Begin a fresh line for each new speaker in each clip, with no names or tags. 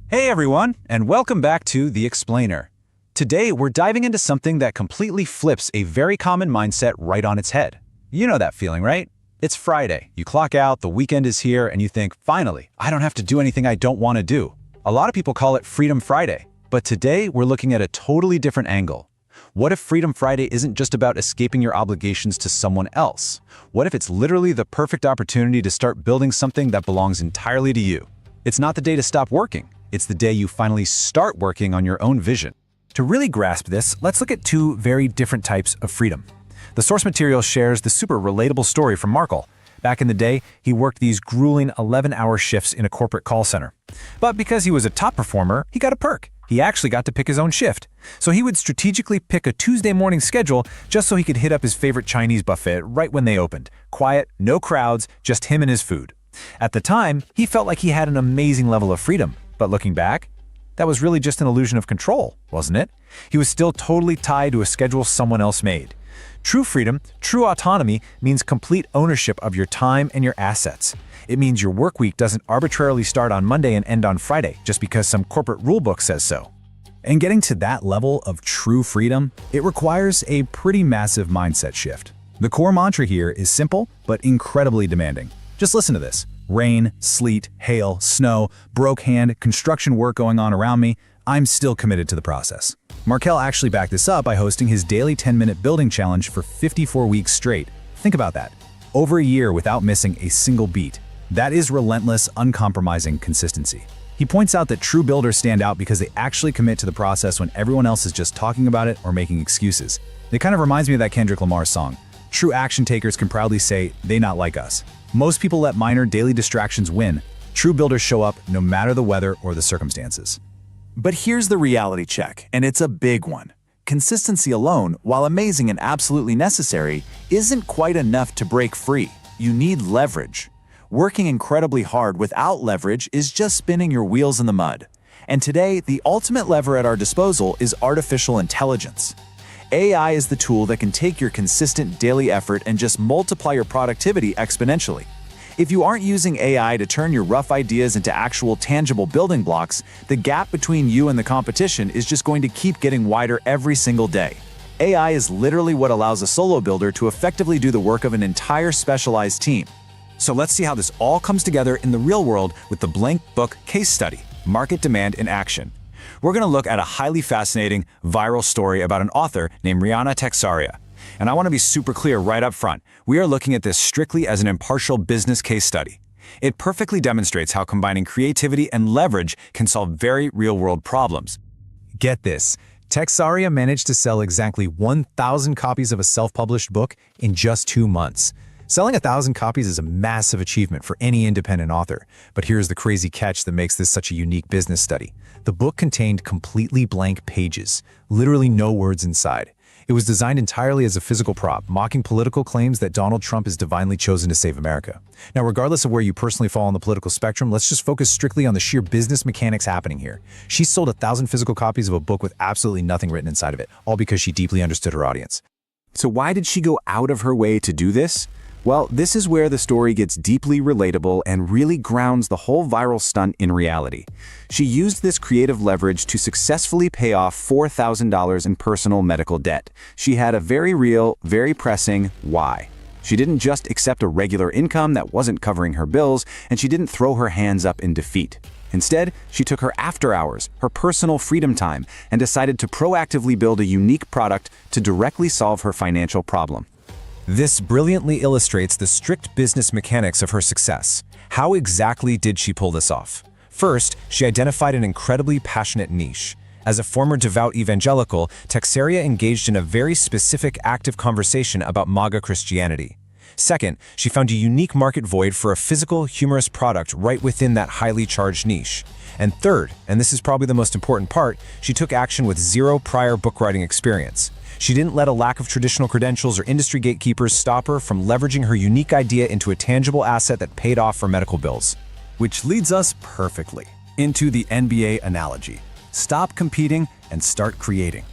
Hey everyone, and welcome back to The Explainer. Today we're diving into something that completely flips a very common mindset right on its head. You know that feeling, right? It's Friday, you clock out, the weekend is here, and you think, finally, I don't have to do anything I don't want to do. A lot of people call it Freedom Friday, but today we're looking at a totally different angle. What if Freedom Friday isn't just about escaping your obligations to someone else? What if it's literally the perfect opportunity to start building something that belongs entirely to you? It's not the day to stop working. It's the day you finally start working on your own vision.
To really grasp this, let's look at two very different types of freedom. The source material shares the super relatable story from Markel. Back in the day, he worked these grueling 11-hour shifts in a corporate call center. But because he was a top performer, he got a perk. He actually got to pick his own shift. So he would strategically pick a Tuesday morning schedule just so he could hit up his favorite Chinese buffet right when they opened. Quiet, no crowds, just him and his food. At the time, he felt like he had an amazing level of freedom. But looking back, that was really just an illusion of control, wasn't it? He was still totally tied to a schedule someone else made. True freedom, true autonomy means complete ownership of your time and your assets. It means your work week doesn't arbitrarily start on Monday and end on Friday just because some corporate rulebook says so.
And getting to that level of true freedom, it requires a pretty massive mindset shift. The core mantra here is simple, but incredibly demanding. Just listen to this. Rain, sleet, hail, snow, broke hand, construction work going on around me, I'm still committed to the process. Markel actually backed this up by hosting his daily 10-minute building challenge for 54 weeks straight. Think about that. Over a year without missing a single beat. That is relentless, uncompromising consistency. He points out that true builders stand out because they actually commit to the process when everyone else is just talking about it or making excuses. It kind of reminds me of that Kendrick Lamar song. True action takers can proudly say, "They not like us." Most people let minor daily distractions win. True builders show up no matter the weather or the circumstances.
But here's the reality check, and it's a big one. Consistency alone, while amazing and absolutely necessary, isn't quite enough to break free. You need leverage. Working incredibly hard without leverage is just spinning your wheels in the mud. And today, the ultimate lever at our disposal is artificial intelligence. AI is the tool that can take your consistent daily effort and just multiply your productivity exponentially. If you aren't using AI to turn your rough ideas into actual tangible building blocks, the gap between you and the competition is just going to keep getting wider every single day. AI is literally what allows a solo builder to effectively do the work of an entire specialized team.
So let's see how this all comes together in the real world with the Blank Book case study, Market Demand in Action. We're going to look at a highly fascinating, viral story about an author named Rihanna Texaria. And I want to be super clear right up front. We are looking at this strictly as an impartial business case study. It perfectly demonstrates how combining creativity and leverage can solve very real-world problems.
Get this. Texaria managed to sell exactly 1,000 copies of a self-published book in just 2 months. Selling 1,000 copies is a massive achievement for any independent author. But here's the crazy catch that makes this such a unique business study. The book contained completely blank pages, literally no words inside. It was designed entirely as a physical prop, mocking political claims that Donald Trump is divinely chosen to save America. Now, regardless of where you personally fall on the political spectrum, let's just focus strictly on the sheer business mechanics happening here. She sold 1,000 physical copies of a book with absolutely nothing written inside of it, all because she deeply understood her audience.
So why did she go out of her way to do this? Well, this is where the story gets deeply relatable and really grounds the whole viral stunt in reality. She used this creative leverage to successfully pay off $4,000 in personal medical debt. She had a very real, very pressing why. She didn't just accept a regular income that wasn't covering her bills, and she didn't throw her hands up in defeat. Instead, she took her after hours, her personal freedom time, and decided to proactively build a unique product to directly solve her financial problem.
This brilliantly illustrates the strict business mechanics of her success. How exactly did she pull this off? First, she identified an incredibly passionate niche. As a former devout evangelical, Texaria engaged in a very specific active conversation about MAGA Christianity. Second, she found a unique market void for a physical, humorous product right within that highly charged niche. And third, and this is probably the most important part, she took action with zero prior book writing experience. She didn't let a lack of traditional credentials or industry gatekeepers stop her from leveraging her unique idea into a tangible asset that paid off for medical bills. Which leads us perfectly into the NBA analogy. Stop competing and start creating.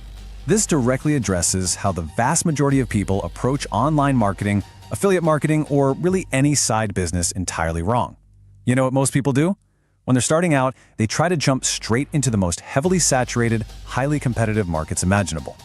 This directly addresses how the vast majority of people approach online marketing, affiliate marketing, or really any side business entirely wrong. You know what most people do?
When they're starting out, they try to jump straight into the most heavily saturated, highly competitive markets imaginable.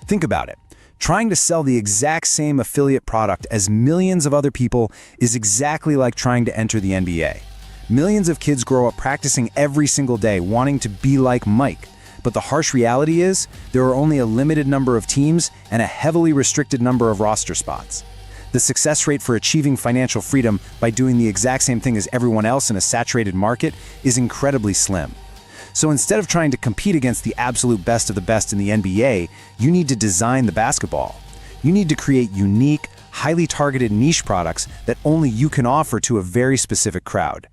Think about it. Trying to sell the exact same affiliate product as millions of other people is exactly like trying to enter the NBA. Millions of kids grow up practicing every single day, wanting to be like Mike. But the harsh reality is, there are only a limited number of teams and a heavily restricted number of roster spots. The success rate for achieving financial freedom by doing the exact same thing as everyone else in a saturated market is incredibly slim. So instead of trying to compete against the absolute best of the best in the NBA, you need to design the basketball. You need to create unique, highly targeted niche products that only you can offer to a very specific crowd.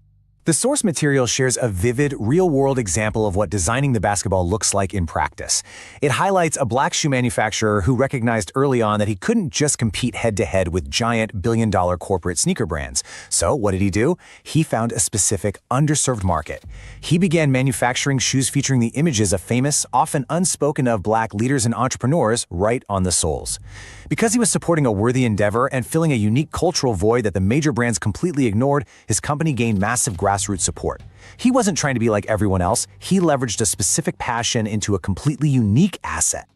The source material shares a vivid, real-world example of what designing the basketball looks like in practice. It highlights a black shoe manufacturer who recognized early on that he couldn't just compete head-to-head with giant billion-dollar corporate sneaker brands. So what did he do? He found a specific, underserved market. He began manufacturing shoes featuring the images of famous, often unspoken-of black leaders and entrepreneurs right on the soles. Because he was supporting a worthy endeavor and filling a unique cultural void that the major brands completely ignored, his company gained massive grassroots support. He wasn't trying to be like everyone else, he leveraged a specific passion into a completely unique asset.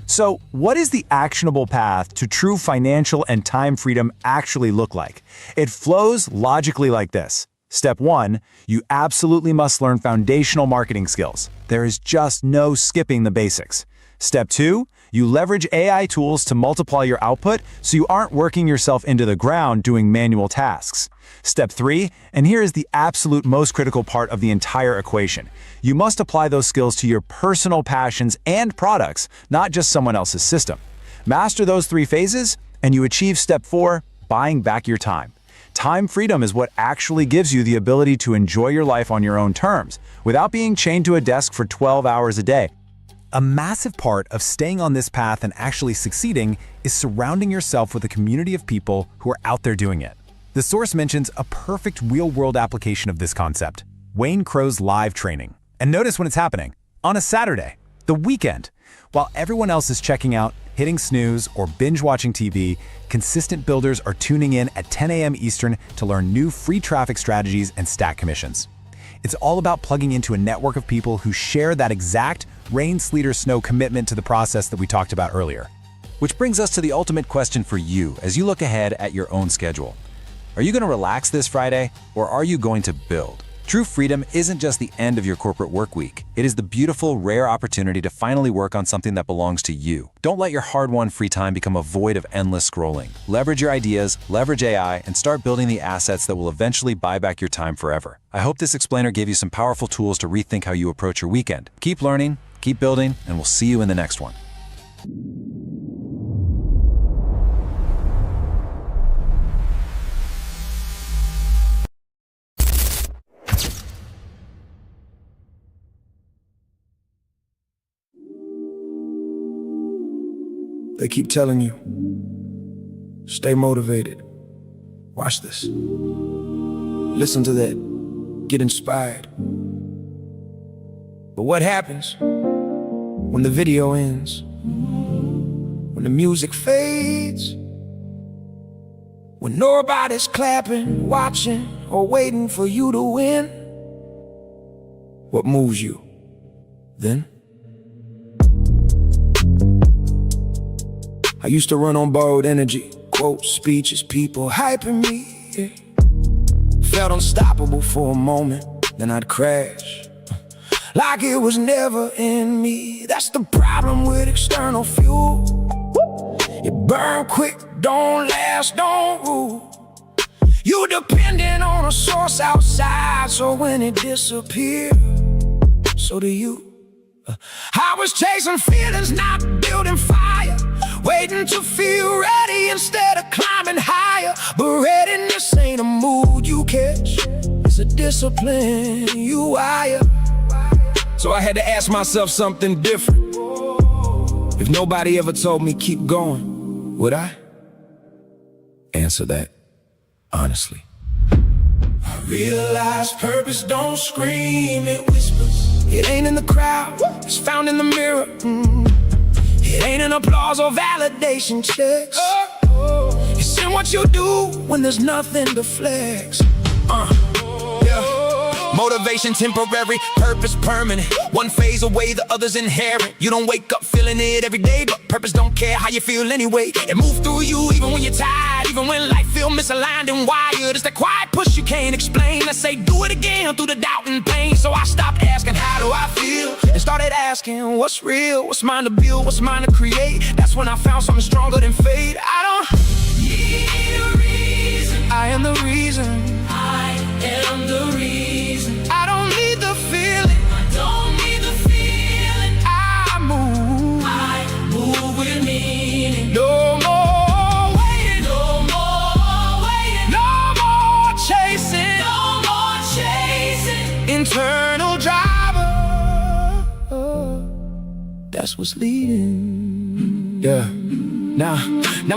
So, what is the actionable path to true financial and time freedom actually look like? It flows logically like this. Step 1, you absolutely must learn foundational marketing skills. There is just no skipping the basics. Step 2, you leverage AI tools to multiply your output so you aren't working yourself into the ground doing manual tasks. Step 3, and here is the absolute most critical part of the entire equation. You must apply those skills to your personal passions and products, not just someone else's system. Master those 3 phases, and you achieve step 4, buying back your time. Time freedom is what actually gives you the ability to enjoy your life on your own terms, without being chained to a desk for 12 hours a day.
A massive part of staying on this path and actually succeeding is surrounding yourself with a community of people who are out there doing it. The source mentions a perfect real-world application of this concept, Wayne Crow's live training. And notice when it's happening, on a Saturday, the weekend. While everyone else is checking out, hitting snooze, or binge-watching TV, consistent builders are tuning in at 10 a.m. Eastern to learn new free traffic strategies and stack commissions. It's all about plugging into a network of people who share that exact rain, sleet, or snow commitment to the process that we talked about earlier.
Which brings us to the ultimate question for you as you look ahead at your own schedule. Are you going to relax this Friday, or are you going to build? True freedom isn't just the end of your corporate work week. It is the beautiful, rare opportunity to finally work on something that belongs to you. Don't let your hard-won free time become a void of endless scrolling. Leverage your ideas, leverage AI, and start building the assets that will eventually buy back your time forever. I hope this explainer gave you some powerful tools to rethink how you approach your weekend. Keep learning, keep building, and we'll see you in the next one.
They keep telling you, stay motivated. Watch this. Listen to that. Get inspired. But what happens when the video ends? When the music fades? When nobody's clapping, watching, or waiting for you to win? What moves you then? I used to run on borrowed energy, quotes, speeches, people hyping me, yeah. Felt unstoppable for a moment, then I'd crash, like it was never in me. That's the problem with external fuel. It burn quick, don't last, don't rule. You dependent on a source outside, so when it disappears, so do you. I was chasing feelings, not building fire, waiting to feel ready instead of climbing higher. But readiness ain't a mood you catch, it's a discipline you wire. So I had to ask myself something different. If nobody ever told me keep going, would I answer that honestly? I realized purpose don't scream, it whispers. It ain't in the crowd, it's found in the mirror. It ain't in applause or validation checks. It's in what you do when there's nothing to flex. Yeah. Motivation temporary, purpose permanent. One phase away, the other's inherent. You don't wake up feeling it every day, but purpose don't care how you feel anyway. It moves through you even when you're tired, even when life feel misaligned and wired. It's that quiet push you can't explain. I say do it again through the doubt and pain. So I stopped asking how do I feel and started asking what's real, what's mine to build, what's mine to create. That's when I found something stronger than fate. I don't need a reason. I am the reason. I am the reason. I don't need the feeling. I don't need the feeling. I move with meaning. No more waiting. No more waiting. No more chasing. No more chasing. Internal driver. That's what's leading. Yeah. Now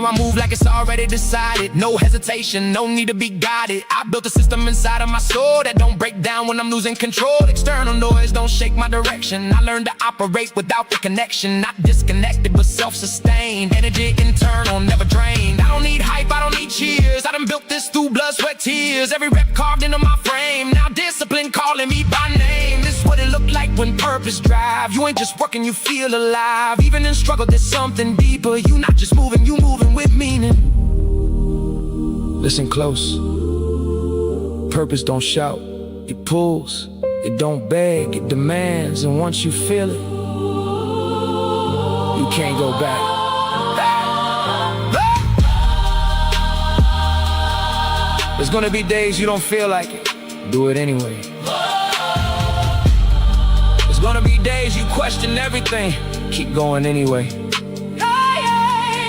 I move like it's already decided. No hesitation, no need to be guided. I built a system inside of my soul that don't break down when I'm losing control. External noise don't shake my direction. I learned to operate without the connection. Not disconnected but self-sustained. Energy internal, never drained. I don't need hype, I don't need cheers. I done built this through blood, sweat, tears. Every rep carved into my frame. Now discipline calling me by name. This is what it looked like when purpose drive. You ain't just working, you feel alive. Even in struggle there's something deeper. You not just moving, you moving with meaning. Listen close. Purpose don't shout, it pulls. It don't beg, it demands. And once you feel it, you can't go back. There's gonna be days you don't feel like it. Do it anyway. There's gonna be days you question everything. Keep going anyway.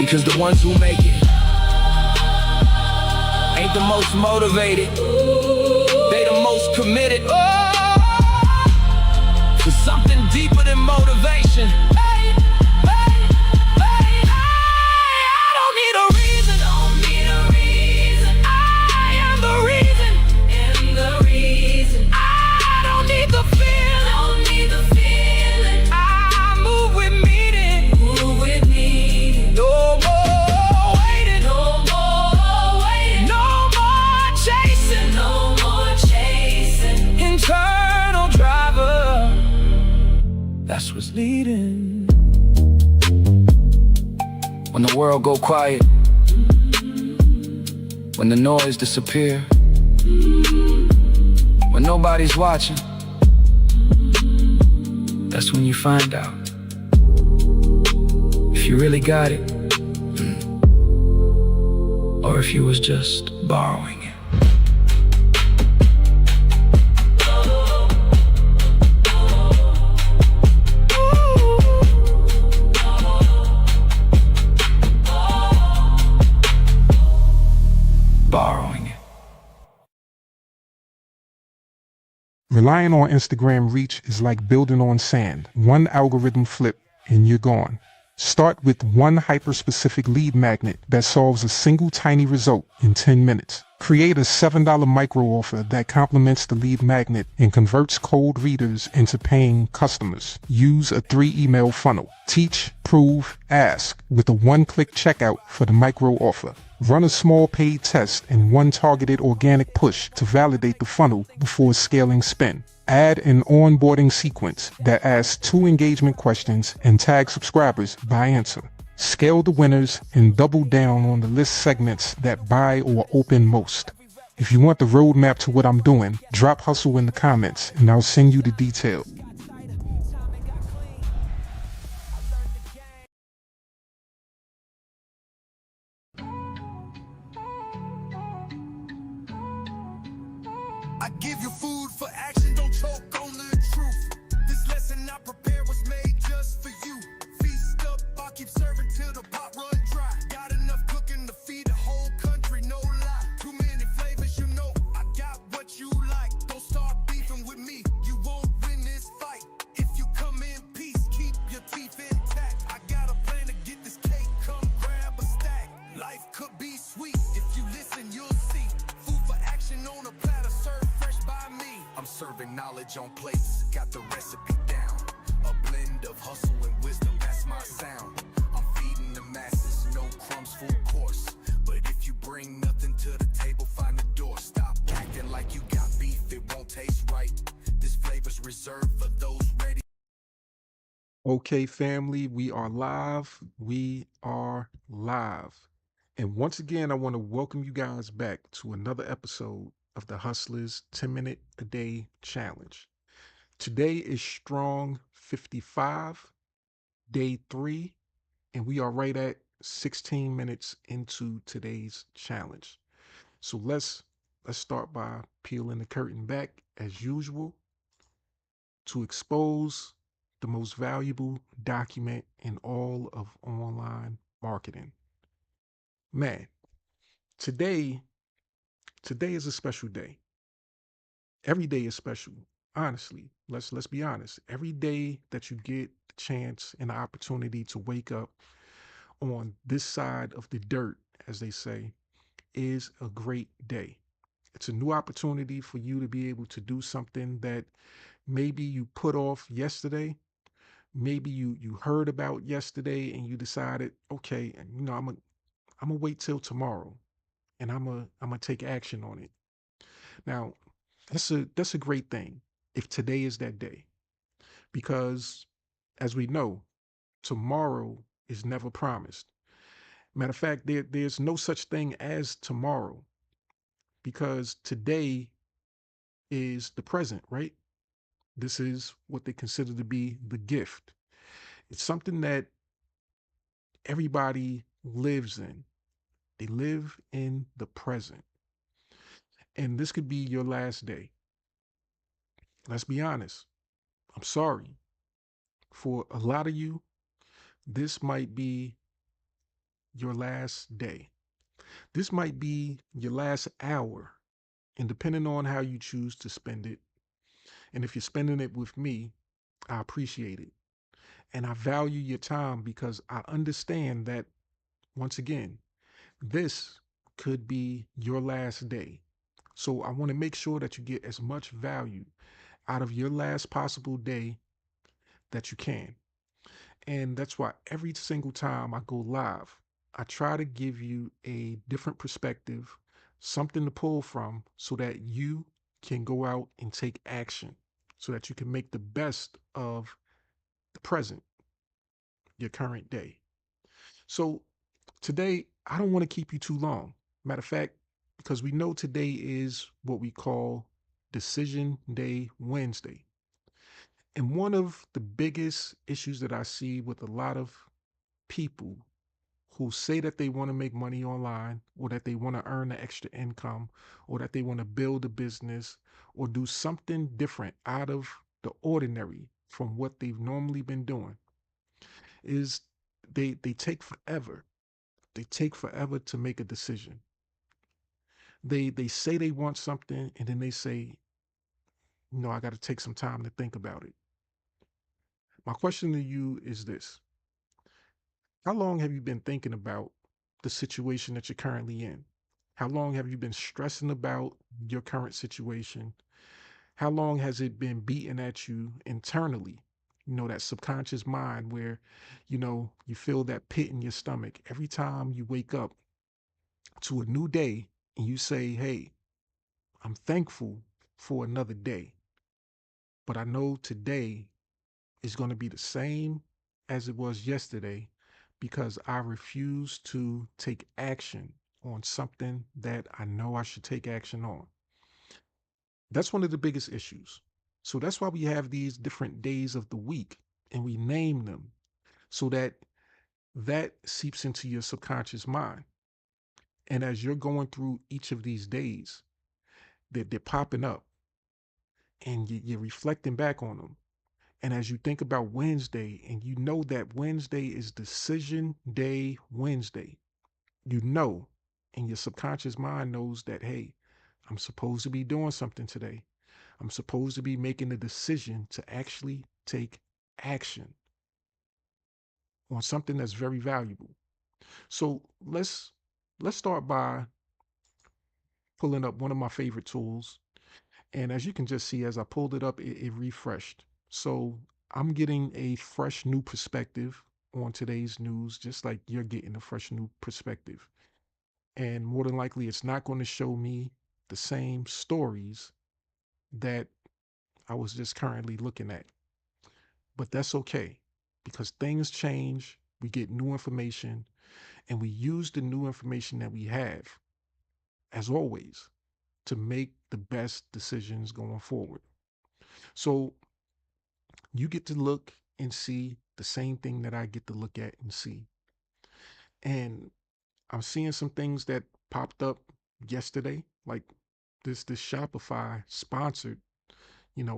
Because the ones who make it ain't the most motivated. They the most committed. To something deeper than motivation. I don't need a reason. Don't need a reason. I am the reason. Am the reason. I don't need the feeling. Don't need the feeling. I move with meaning. Move with meaning. No more waiting. No more waiting. No more chasing. No more chasing. Internal driver. That's what's leading. When the world go quiet, when the noise disappear, when nobody's watching, that's when you find out if you really got it, or if you was just borrowing it. Borrowing it.
Relying on Instagram reach is like building on sand. One algorithm flip and you're gone. Start with one hyper-specific lead magnet that solves a single tiny result in 10 minutes. Create a $7 micro offer that complements the lead magnet and converts cold readers into paying customers. Use a 3-email funnel. Teach, prove, ask with a one-click checkout for the micro offer. Run a small paid test and one targeted organic push to validate the funnel before scaling spend. Add an onboarding sequence that asks 2 engagement questions and tag subscribers by answer. Scale the winners and double down on the list segments that buy or open most. If you want the roadmap to what I'm doing, drop hustle in the comments and I'll send you the details.
I give you food for action, don't choke on the truth. This lesson I prepared was made just for you. Feast up, I'll keep serving till the pot run dry. Got enough cooking to feed the whole country, no lie. Too many flavors, you know, I got what you like. Don't start beefing with me, you won't win this fight. If you come in peace, keep your teeth intact. I got a plan to get this cake, come grab a stack. Life could be sweet, if you listen, you'll see. Food for action on a platter, served fresh by me. I'm serving knowledge on plates, got the recipe down. A blend of hustle and wisdom, that's my sound. I'm feeding the masses, no crumbs, full course. But if you bring nothing to the table, find the door. Stop acting like you got beef, it won't taste right.
Okay, family, we are live. We are live. And once again, I want to welcome you guys back to another episode of the Hustlers 10-Minute a Day Challenge. Today is Strong 55, day 3, and we are right at 16 minutes into today's challenge. So let's start by peeling the curtain back as usual to expose the most valuable document in all of online marketing. Man, today today is a special day. Every day is special. Honestly, let's be honest. Every day that you get the chance and the opportunity to wake up on this side of the dirt, as they say, is a great day. It's a new opportunity for you to be able to do something that maybe you put off yesterday. Maybe you heard about yesterday and you decided, okay, I'm gonna wait till tomorrow and I'm gonna take action on it. Now, that's a great thing if today is that day, because as we know, tomorrow is never promised. Matter of fact, there's no such thing as tomorrow because today is the present, right? This is what they consider to be the gift. It's something that everybody lives in. They live in the present. And this could be your last day. Let's be honest. I'm sorry. For a lot of you, this might be your last day. This might be your last hour. And depending on how you choose to spend it, and if you're spending it with me, I appreciate it. And I value your time because I understand that, once again, this could be your last day. So I want to make sure that you get as much value out of your last possible day that you can. And that's why every single time I go live, I try to give you a different perspective, something to pull from so that you can go out and take action, so that you can make the best of the present, your current day. So today, I don't want to keep you too long. Matter of fact, because we know today is what we call Decision Day Wednesday. And one of the biggest issues that I see with a lot of people who say that they want to make money online, or that they want to earn the extra income, or that they want to build a business or do something different out of the ordinary from what they've normally been doing, is they take forever. They take forever to make a decision. They say they want something and then they say, no, I got to take some time to think about it. My question to you is this: how long have you been thinking about the situation that you're currently in? How long have you been stressing about your current situation? How long has it been beating at you internally? You know, that subconscious mind where, you feel that pit in your stomach every time you wake up to a new day and you say, hey, I'm thankful for another day, but I know today is going to be the same as it was yesterday because I refuse to take action on something that I know I should take action on. That's one of the biggest issues. So that's why we have these different days of the week and we name them so that that seeps into your subconscious mind. And as you're going through each of these days, they're popping up and you're reflecting back on them. And as you think about Wednesday and you know that Wednesday is Decision Day Wednesday, you know, and your subconscious mind knows that, hey, I'm supposed to be doing something today. I'm supposed to be making a decision to actually take action on something that's very valuable. So let's start by pulling up one of my favorite tools. And as you can just see, as I pulled it up, it refreshed. So I'm getting a fresh new perspective on today's news, just like you're getting a fresh new perspective. And more than likely, it's not going to show me the same stories that I was just currently looking at. But that's okay because things change, we get new information, and we use the new information that we have, as always, to make the best decisions going forward. So you get to look and see the same thing that I get to look at and see. And I'm seeing some things that popped up yesterday, like this Shopify sponsored,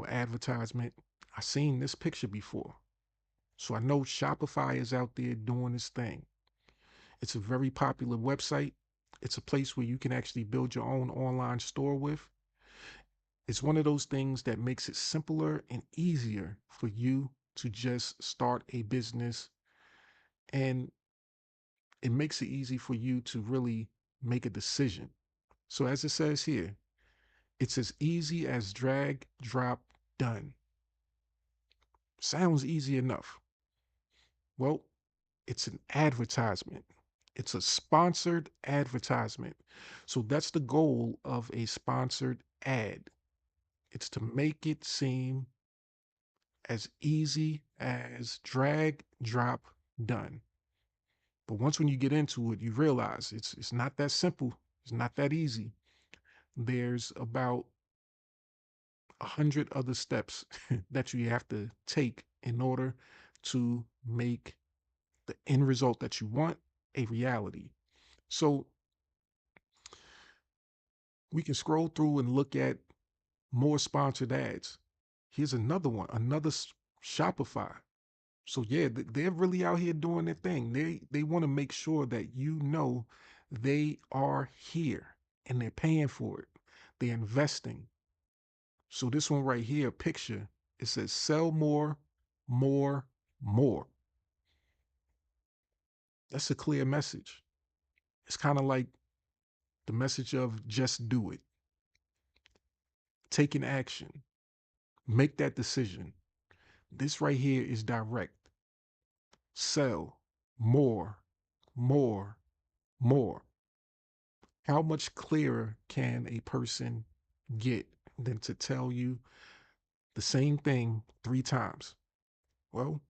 advertisement. I seen this picture before. So I know Shopify is out there doing this thing. It's a very popular website. It's a place where you can actually build your own online store with. It's one of those things that makes it simpler and easier for you to just start a business, and it makes it easy for you to really make a decision. So as it says here, it's as easy as drag, drop, done. Sounds easy enough. Well, it's an advertisement. It's a sponsored advertisement. So that's the goal of a sponsored ad. It's to make it seem as easy as drag, drop, done. But once when you get into it, you realize it's not that simple. It's not that easy. There's about 100 other steps that you have to take in order to make the end result that you want a reality. So we can scroll through and look at more sponsored ads. Here's another one, another Shopify. So yeah, they're really out here doing their thing. They want to make sure that they are here and they're paying for it. They're investing. So this one right here, picture, it says sell more, more, more. That's a clear message. It's kind of like the message of just do it. Take an action. Make that decision. This right here is direct. Sell more, more, more. How much clearer can a person get than to tell you the same thing 3 times? Well,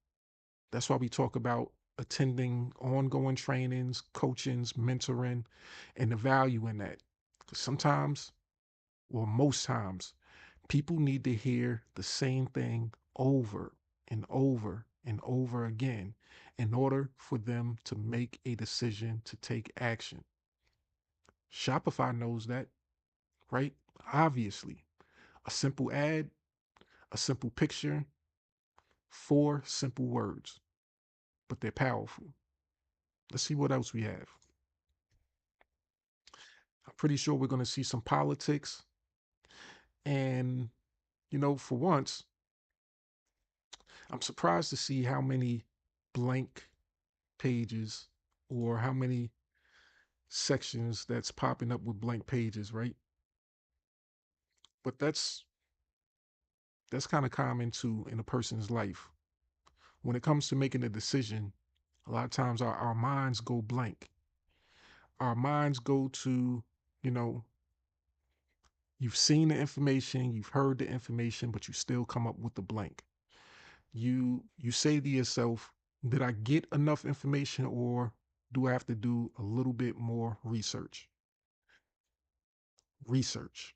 that's why we talk about attending ongoing trainings, coachings, mentoring, and the value in that. 'Cause sometimes, or most times, people need to hear the same thing over and over and over again in order for them to make a decision to take action. Shopify knows that, right? Obviously, a simple ad, a simple picture, 4 simple words, but they're powerful. Let's see what else we have. I'm pretty sure we're going to see some politics. And, for once, I'm surprised to see how many blank pages or how many sections that's popping up with blank pages, right? But that's kind of common too in a person's life. When it comes to making a decision, a lot of times our minds go blank. Our minds go to, you know, you've seen the information, you've heard the information, but you still come up with the blank. You say to yourself, did I get enough information or do I have to do a little bit more research? Research.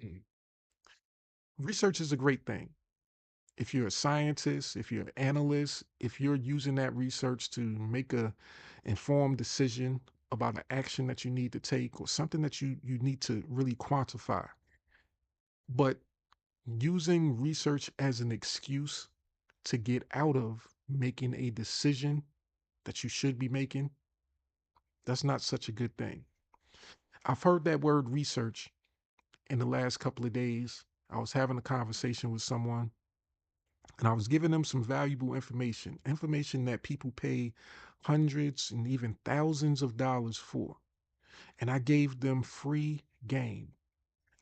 Hmm. Research is a great thing. If you're a scientist, if you're an analyst, if you're using that research to make a informed decision about an action that you need to take or something that you need to really quantify. But using research as an excuse to get out of making a decision that you should be making, that's not such a good thing. I've heard that word research in the last couple of days. I was having a conversation with someone and I was giving them some valuable information that people pay hundreds and even thousands of dollars for. And I gave them free game.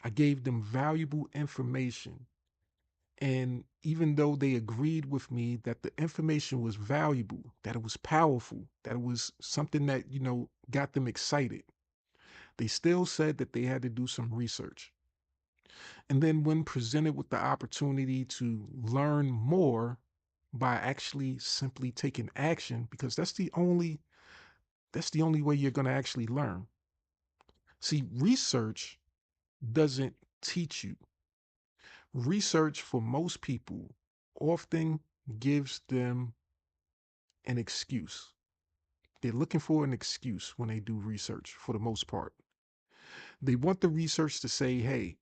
I gave them valuable information. And even though they agreed with me that the information was valuable, that it was powerful, that it was something that, got them excited, they still said that they had to do some research. And then when presented with the opportunity to learn more, by actually simply taking action, because that's the only way you're going to actually learn. See, research doesn't teach you. Research for most people often gives them an excuse. They're looking for an excuse when they do research for the most part. They want the research to say, hey,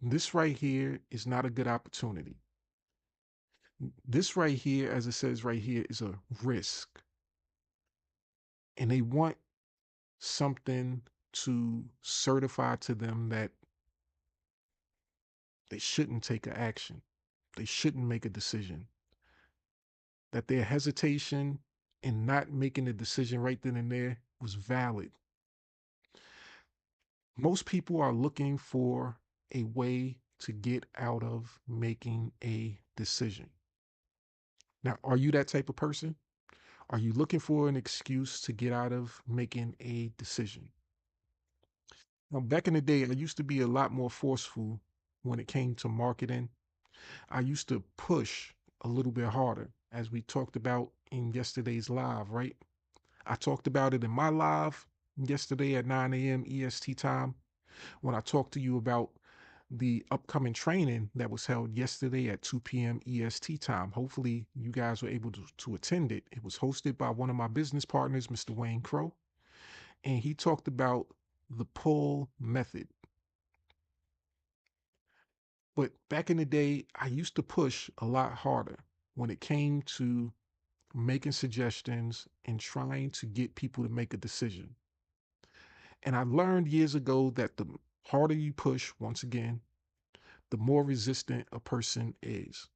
this right here is not a good opportunity. This right here, as it says right here, is a risk. And they want something to certify to them that they shouldn't take an action. They shouldn't make a decision. That their hesitation in not making a decision right then and there was valid. Most people are looking for a way to get out of making a decision. Now, are you that type of person? Are you looking for an excuse to get out of making a decision? Now, back in the day, I used to be a lot more forceful when it came to marketing. I used to push a little bit harder, as we talked about in yesterday's live, right? I talked about it in my live yesterday at 9 a.m. EST time when I talked to you about the upcoming training that was held yesterday at 2 p.m. EST time. Hopefully, you guys were able to attend it. It was hosted by one of my business partners, Mr. Wayne Crow, and he talked about the pull method. But back in the day, I used to push a lot harder when it came to making suggestions and trying to get people to make a decision. And I learned years ago that the harder you push, once again, the more resistant a person is.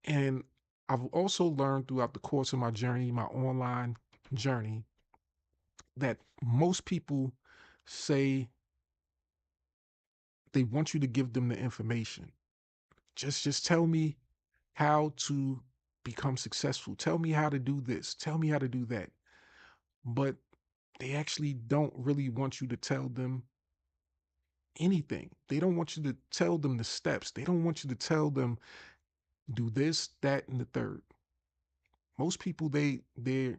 And I've also learned throughout the course of my journey, my online journey, that most people say they want you to give them the information. Just tell me how to become successful. Tell me how to do this. Tell me how to do that. But they actually don't really want you to tell them anything. They don't want you to tell them the steps. They don't want you to tell them do this, that, and the third. Most people they're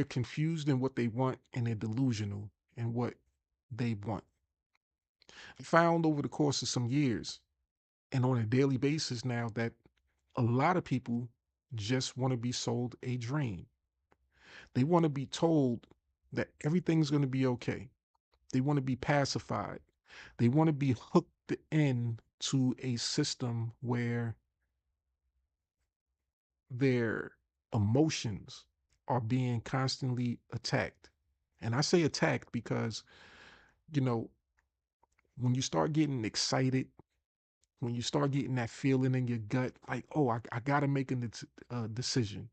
confused in what they want and they're delusional in what they want. I found over the course of some years and on a daily basis now that a lot of people just want to be sold a dream. They want to be told that everything's going to be okay. They want to be pacified. They want to be hooked in to a system where their emotions are being constantly attacked. And I say attacked because, you know, when you start getting excited, when you start getting that feeling in your gut, like, oh, I got to make a decision.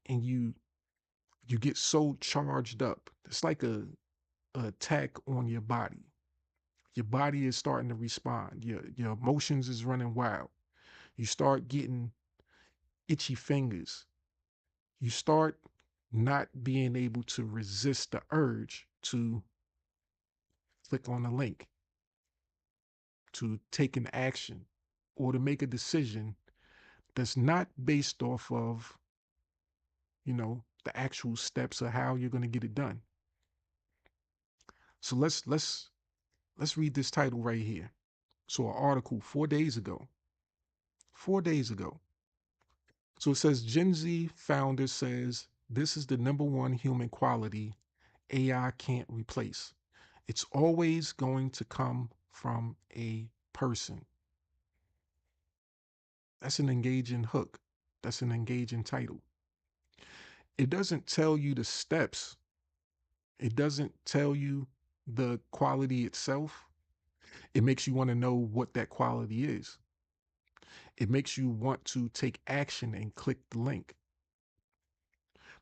And you get so charged up. It's like a attack on your body. Your body is starting to respond. Your emotions is running wild. You start getting itchy fingers. You start not being able to resist the urge to click on a link, to take an action, or to make a decision that's not based off of, the actual steps of how you're going to get it done. So let's read this title right here. So an article 4 days ago. 4 days ago. So it says Gen Z founder says this is the number one human quality AI can't replace. It's always going to come from a person. That's an engaging hook. That's an engaging title. It doesn't tell you the steps. It doesn't tell you the quality itself. It makes you want to know what that quality is. It makes you want to take action and click the link.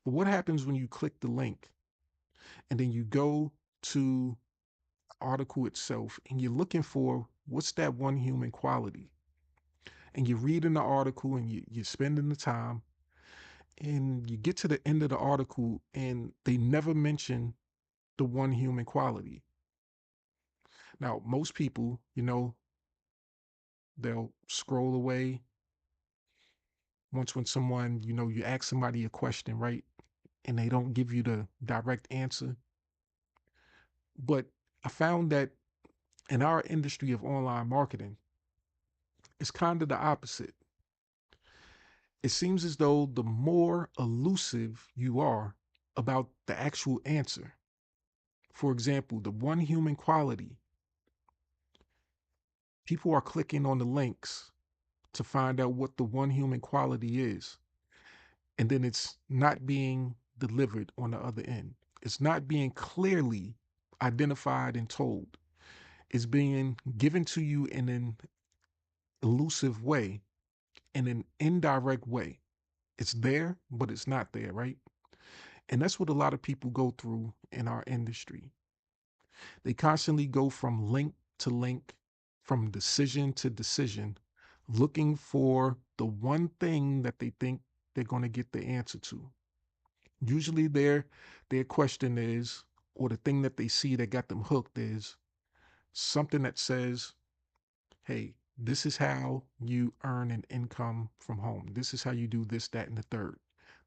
But what happens when you click the link and then you go to the article itself and you're looking for what's that one human quality? And you're reading the article and you're spending the time and you get to the end of the article and they never mention the one human quality. Now, most people, they'll scroll away Once when someone, you ask somebody a question, right? And they don't give you the direct answer. But I found that in our industry of online marketing, it's kind of the opposite. It seems as though the more elusive you are about the actual answer, for example, the one human quality, people are clicking on the links to find out what the one human quality is. And then it's not being delivered on the other end. It's not being clearly identified and told. It's being given to you in an elusive way, in an indirect way. It's there, but it's not there, right? And that's what a lot of people go through in our industry. They constantly go from link to link, from decision to decision, looking for the one thing that they think they're going to get the answer to. Usually their question is, or the thing that they see that got them hooked is something that says, hey, this is how you earn an income from home. This is how you do this, that, and the third.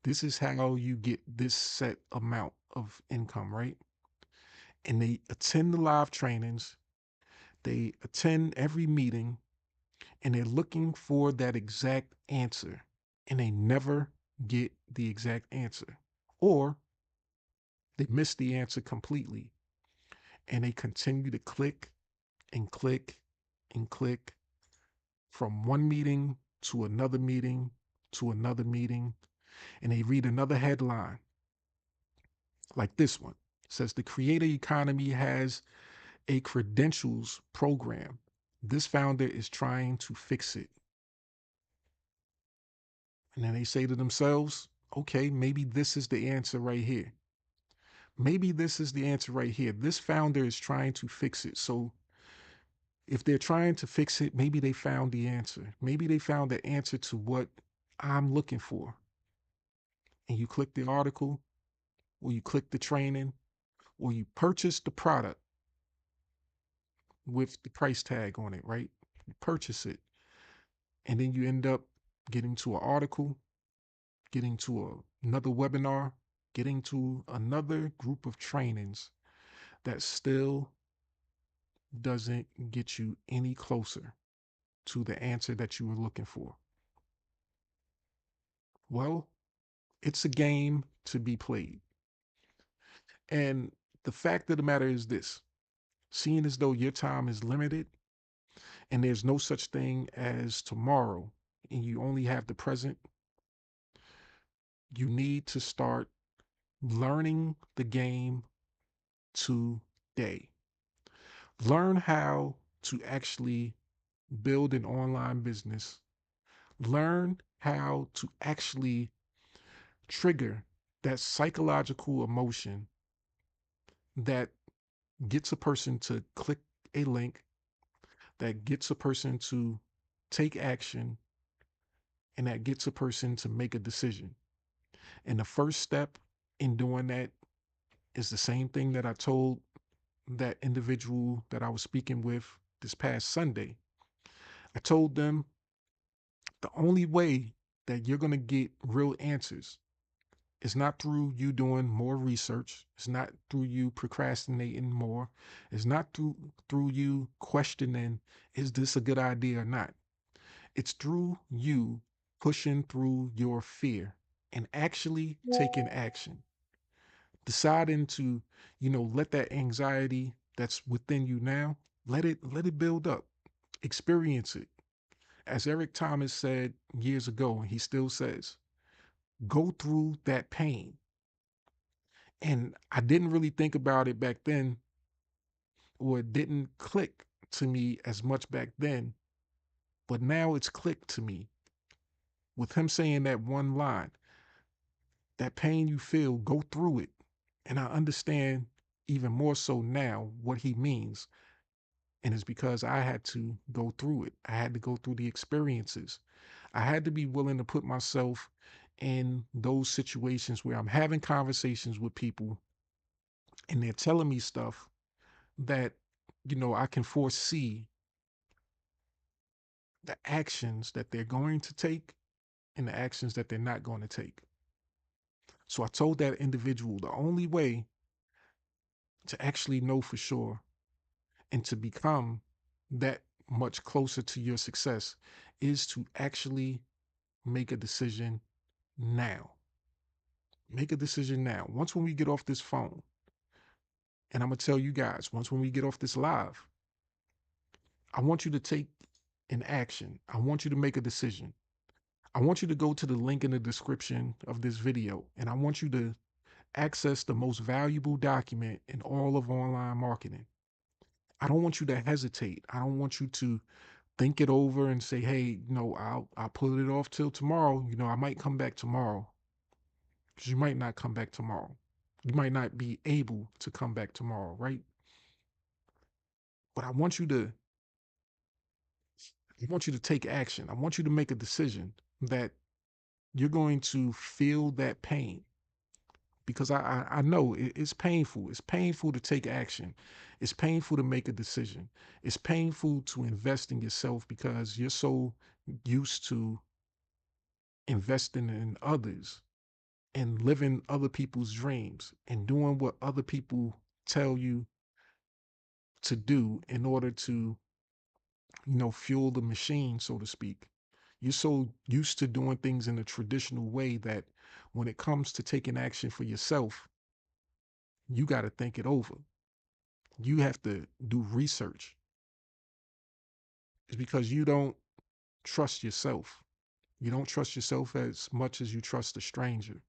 This is how you get this set amount of income, right? And they attend the live trainings, they attend every meeting, and they're looking for that exact answer. And they never get the exact answer. Or they miss the answer completely. And they continue to click and click and click from one meeting to another meeting to another meeting. And they read another headline like this one. It says the creator economy has a credentials program. This founder is trying to fix it. And then they say to themselves, okay, maybe this is the answer right here. Maybe this is the answer right here. This founder is trying to fix it. So if they're trying to fix it, maybe they found the answer. Maybe they found the answer to what I'm looking for. And you click the article, or you click the training, or you purchase the product with the price tag on it, right? You purchase it. And then you end up getting to an article, getting to another webinar, getting to another group of trainings that still doesn't get you any closer to the answer that you were looking for. Well, it's a game to be played. And the fact of the matter is this, seeing as though your time is limited and there's no such thing as tomorrow and you only have the present, you need to start learning the game today. Learn how to actually build an online business. Learn how to actually trigger that psychological emotion that gets a person to click a link, that gets a person to take action, and that gets a person to make a decision. And the first step in doing that is the same thing that I told that individual that I was speaking with this past Sunday. I told them the only way that you're going to get real answers is not through you doing more research. It's not through you procrastinating more. It's not through you questioning, is this a good idea or not? It's through you pushing through your fear and actually taking action. Deciding to, let that anxiety that's within you now, let it build up. Experience it. As Eric Thomas said years ago, and he still says, go through that pain. And I didn't really think about it back then, or it didn't click to me as much back then, but now it's clicked to me with him saying that one line, that pain you feel, go through it. And I understand even more so now what he means. And it's because I had to go through it. I had to go through the experiences. I had to be willing to put myself in those situations where I'm having conversations with people and they're telling me stuff that, I can foresee the actions that they're going to take and the actions that they're not going to take. So I told that individual the only way to actually know for sure and to become that much closer to your success is to actually make a decision now. Make a decision now. Once when we get off this phone, and I'm going to tell you guys, once when we get off this live, I want you to take an action. I want you to make a decision. I want you to go to the link in the description of this video, and I want you to access the most valuable document in all of online marketing. I don't want you to hesitate. I don't want you to think it over and say, hey, I'll put it off till tomorrow. I might come back tomorrow. Because you might not come back tomorrow. You might not be able to come back tomorrow, right? But I want you to take action. I want you to make a decision that you're going to feel that pain. Because I know it's painful. It's painful to take action. It's painful to make a decision. It's painful to invest in yourself because you're so used to investing in others and living other people's dreams and doing what other people tell you to do in order to, fuel the machine, so to speak. You're so used to doing things in a traditional way that when it comes to taking action for yourself, you got to think it over. You have to do research. It's because you don't trust yourself. You don't trust yourself as much as you trust a stranger.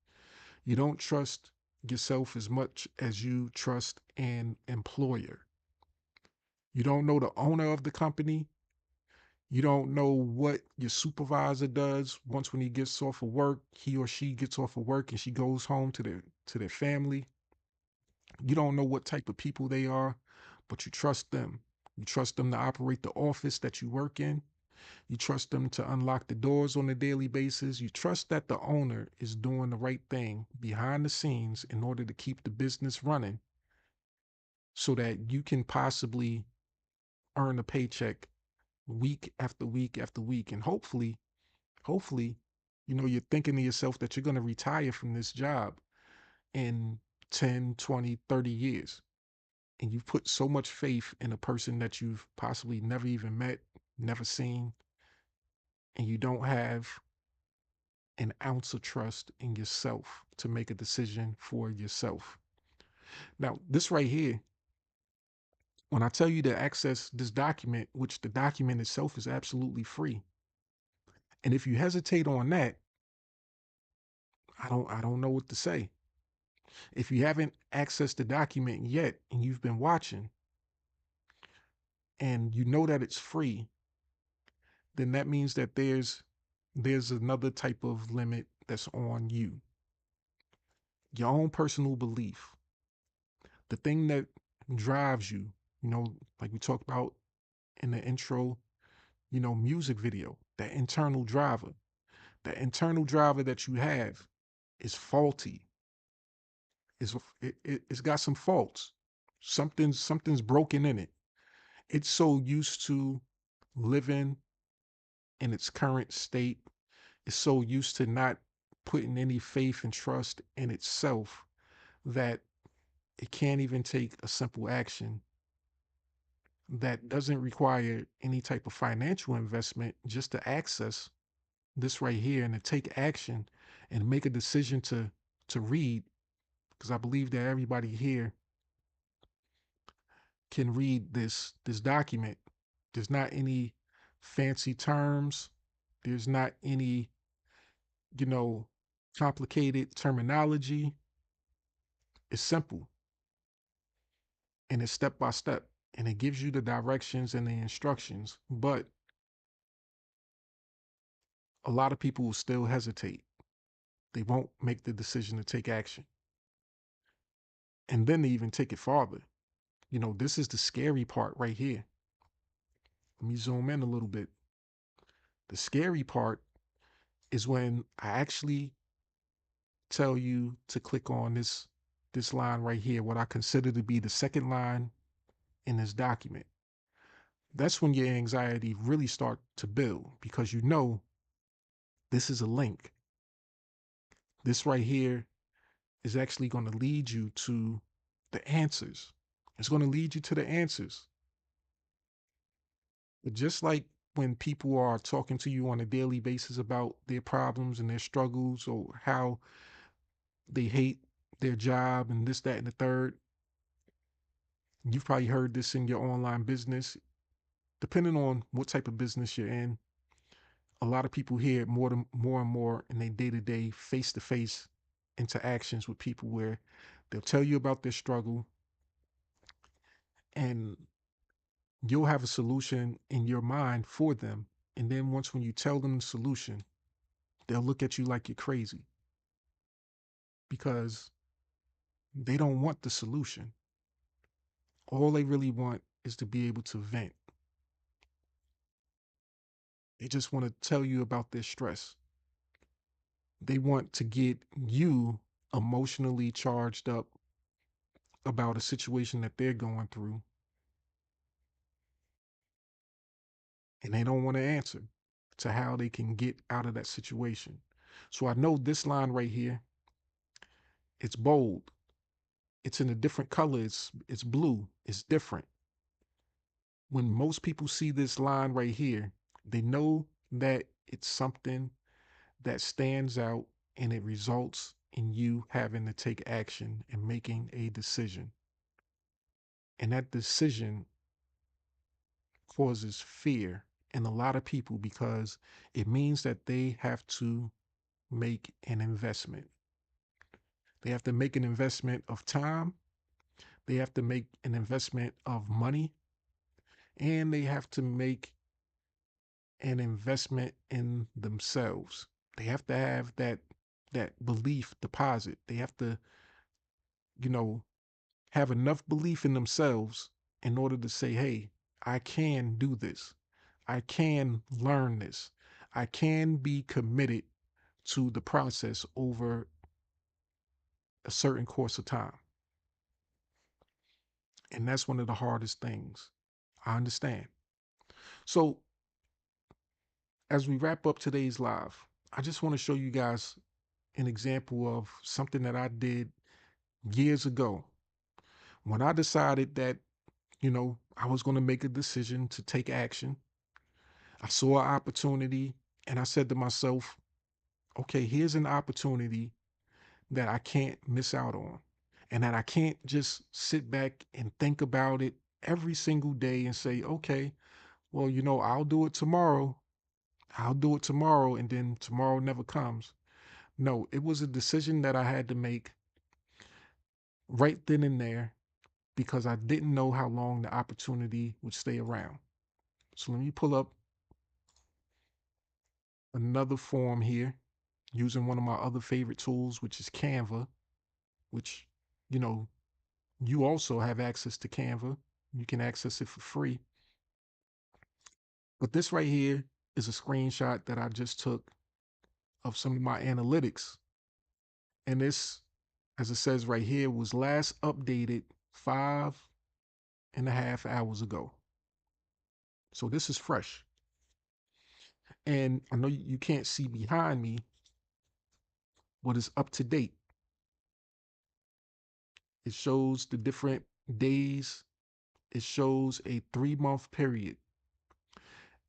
You don't trust yourself as much as you trust an employer. You don't know the owner of the company. You don't know what your supervisor does once when he gets off of work, he or she gets off of work and she goes home to their family. You don't know what type of people they are, but you trust them. You trust them to operate the office that you work in. You trust them to unlock the doors on a daily basis. You trust that the owner is doing the right thing behind the scenes in order to keep the business running so that you can possibly earn a paycheck week after week after week. And hopefully, you're thinking to yourself that you're going to retire from this job in 10, 20, 30 years. And you've put so much faith in a person that you've possibly never even met, never seen, and you don't have an ounce of trust in yourself to make a decision for yourself. Now, this right here, when I tell you to access this document, which the document itself is absolutely free, and if you hesitate on that, I don't know what to say. If you haven't accessed the document yet and you've been watching and you know that it's free, then that means that there's another type of limit that's on you. Your own personal belief. The thing that drives you, like we talked about in the intro, music video, that internal driver. That internal driver that you have is faulty. It's got some faults. Something's broken in it. It's so used to living in its current state. It's so used to not putting any faith and trust in itself that it can't even take a simple action that doesn't require any type of financial investment just to access this right here and to take action and make a decision to read, because I believe that everybody here can read this document. There's not any fancy terms. There's not any, you know, complicated terminology. It's simple and it's step by step and it gives you the directions and the instructions. But a lot of people will still hesitate. They won't make the decision to take action. And then they even take it farther. This is the scary part right here. Let me zoom in a little bit. The scary part is when I actually tell you to click on this line right here, what I consider to be the second line in this document. That's when your anxiety really start to build, because This is a link. This right here is actually going to lead you to the answers. It's going to lead you to the answers. But just like when people are talking to you on a daily basis about their problems and their struggles or how they hate their job and this, that, and the third, you've probably heard this in your online business. Depending on what type of business you're in, a lot of people hear it more and more in their day-to-day face-to-face interactions with people where they'll tell you about their struggle and you'll have a solution in your mind for them. And then once when you tell them the solution, they'll look at you like you're crazy because they don't want the solution. All they really want is to be able to vent. They just want to tell you about their stress. They want to get you emotionally charged up about a situation that they're going through, and they don't want to answer to how they can get out of that situation. So I know this line right here, it's bold. It's in a different color. It's blue. It's different. When most people see this line right here, they know that it's something that stands out and it results in you having to take action and making a decision. And that decision causes fear in a lot of people because it means that they have to make an investment. They have to make an investment of time, they have to make an investment of money, and they have to make an investment in themselves. They have to have that belief deposit. They have to, you know, have enough belief in themselves in order to say, hey, I can do this. I can learn this. I can be committed to the process over a certain course of time. And that's one of the hardest things. I understand. So, as we wrap up today's live, I just want to show you guys an example of something that I did years ago when I decided that, I was going to make a decision to take action. I saw an opportunity and I said to myself, okay, here's an opportunity that I can't miss out on and that I can't just sit back and think about it every single day and say, okay, well, I'll do it tomorrow. I'll do it tomorrow. And then tomorrow never comes. No, it was a decision that I had to make right then and there because I didn't know how long the opportunity would stay around. So let me pull up another form here using one of my other favorite tools, which is Canva, which, you know, you also have access to Canva. You can access it for free. But this right here is a screenshot that I just took of some of my analytics. And this, as it says right here, was last updated 5.5 hours ago. So this is fresh. And I know you can't see behind me what is up to date. It shows the different days. It shows a 3-month period.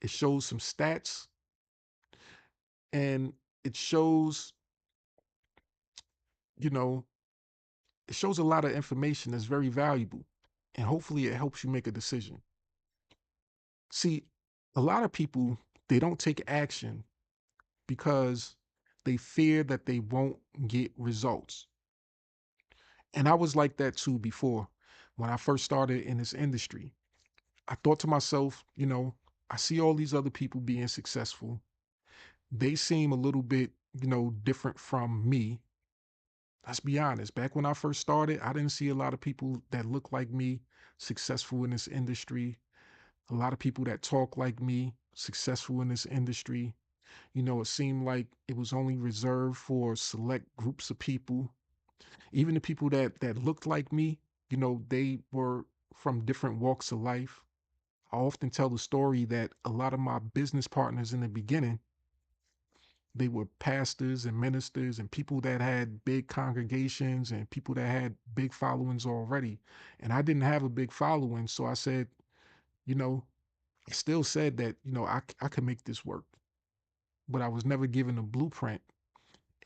It shows some stats and it shows, you know, it shows a lot of information that's very valuable. And hopefully it helps you make a decision. See, a lot of people, they don't take action because they fear that they won't get results. And I was like that too before when I first started in this industry. I thought to myself, I see all these other people being successful. They seem a little bit, different from me. Let's be honest. Back when I first started, I didn't see a lot of people that look like me successful in this industry. A lot of people that talk like me successful in this industry. It seemed like it was only reserved for select groups of people. Even the people that looked like me, they were from different walks of life. I often tell the story that a lot of my business partners in the beginning, They were pastors and ministers and people that had big congregations and people that had big followings already. And I didn't have a big following. So I said, you know, I still said that, I could make this work. But I was never given a blueprint,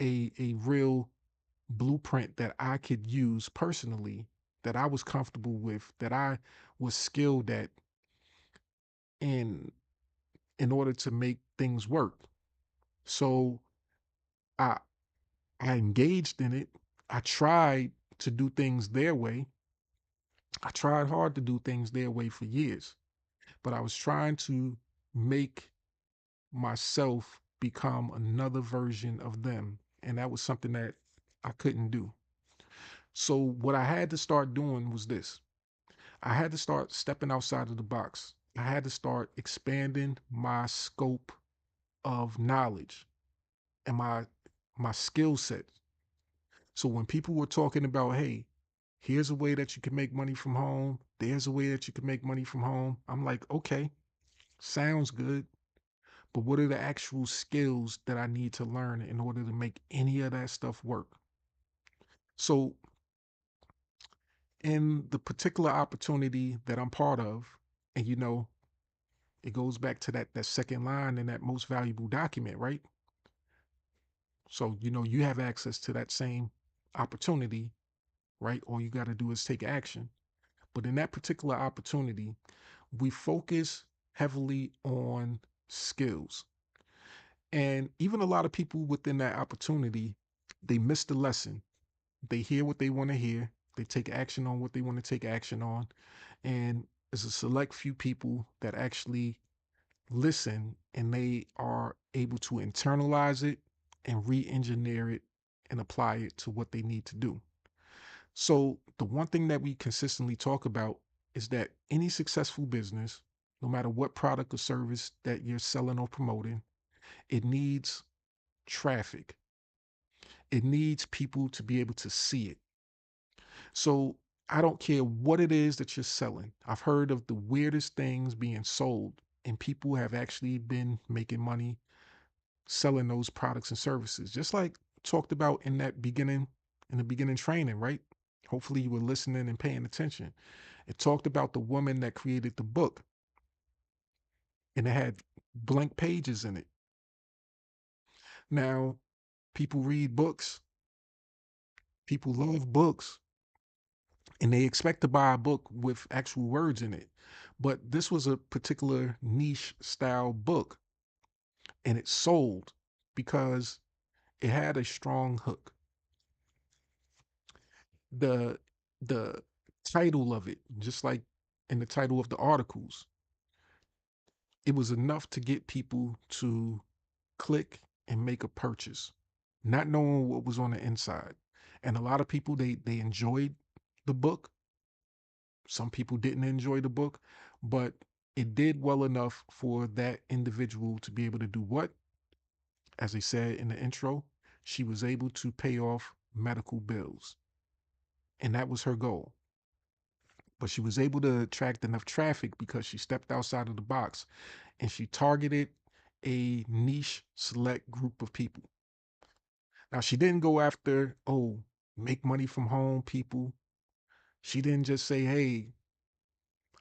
a real blueprint that I could use personally, that I was comfortable with, that I was skilled at in in order to make things work. So I I engaged in it. I tried to do things their way. I tried hard to do things their way for years, but I was trying to make myself become another version of them. And that was something that I couldn't do. So, what I had to start doing was this: I had to start stepping outside of the box. I had to start expanding my scope of knowledge and my skill set. So when people were talking about, hey, here's a way that you can make money from home, there's a way that you can make money from home, I'm like, okay, sounds good. But what are the actual skills that I need to learn in order to make any of that stuff work? So, in the particular opportunity that I'm part of, and it goes back to that second line in that most valuable document, right? So, you have access to that same opportunity, right? All you got to do is take action. But in that particular opportunity, we focus heavily on skills. And even a lot of people within that opportunity, they miss the lesson. They hear what they want to hear, they take action on what they want to take action on. And there's a select few people that actually listen and they are able to internalize it and re engineer it and apply it to what they need to do. So, the one thing that we consistently talk about is that any successful business, no matter what product or service that you're selling or promoting, it needs traffic. It needs people to be able to see it. So, I don't care what it is that you're selling. I've heard of the weirdest things being sold, and people have actually been making money selling those products and services. Just like talked about in the beginning training, right? Hopefully you were listening and paying attention. It talked about the woman that created the book and it had blank pages in it. Now, people read books, people love books, and they expect to buy a book with actual words in it. But this was a particular niche style book and it sold because it had a strong hook. The the title of it, just like in the title of the articles, it was enough to get people to click and make a purchase, not knowing what was on the inside. And a lot of people they enjoyed the book. Some people didn't enjoy the book, but it did well enough for that individual to be able to do what? As they said in the intro, she was able to pay off medical bills. And that was her goal. But she was able to attract enough traffic because she stepped outside of the box and she targeted a niche select group of people. Now, she didn't go after, oh, make money from home people. She didn't just say, hey,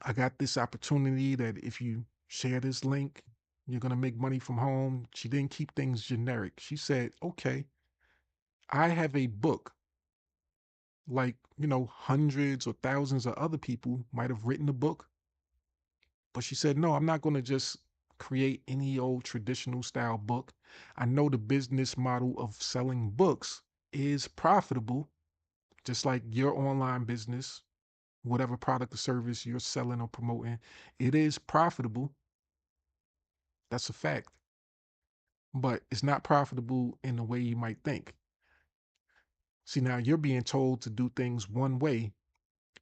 I got this opportunity that if you share this link, you're going to make money from home. She didn't keep things generic. She said, okay, I have a book like, hundreds or thousands of other people might have written a book. But she said, no, I'm not going to just create any old traditional style book. I know the business model of selling books is profitable, just like your online business, whatever product or service you're selling or promoting, it is profitable. That's a fact. But it's not profitable in the way you might think. See, now you're being told to do things one way,